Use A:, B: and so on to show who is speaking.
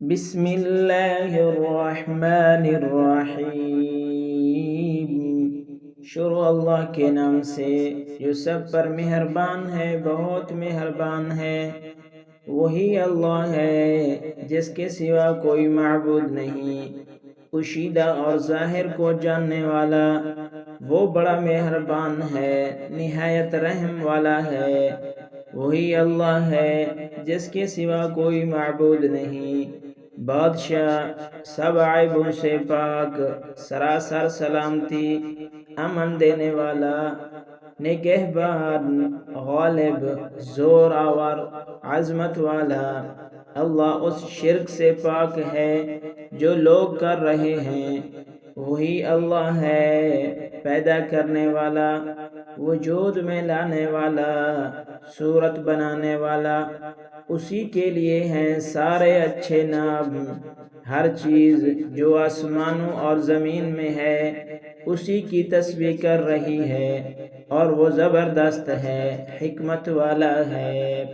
A: بسم اللہ الرحمن الرحیم۔ شروع اللہ کے نام سے جو سب پر مہربان ہے، بہت مہربان ہے۔ وہی اللہ ہے جس کے سوا کوئی معبود نہیں، پوشیدہ اور ظاہر کو جاننے والا۔ وہ بڑا مہربان ہے، نہایت رحم والا ہے۔ وہی اللہ ہے جس کے سوا کوئی معبود نہیں، بادشاہ، سب عیبوں سے پاک، سراسر سلامتی، امن دینے والا، نگہبان، غالب، زور آور، عظمت والا۔ اللہ اس شرک سے پاک ہے جو لوگ کر رہے ہیں۔ وہی اللہ ہے پیدا کرنے والا، وجود میں لانے والا، صورت بنانے والا۔ اسی کے لیے ہیں سارے اچھے نام۔ ہر چیز جو آسمانوں اور زمین میں ہے اسی کی تسبیح کر رہی ہے، اور وہ زبردست ہے، حکمت والا ہے۔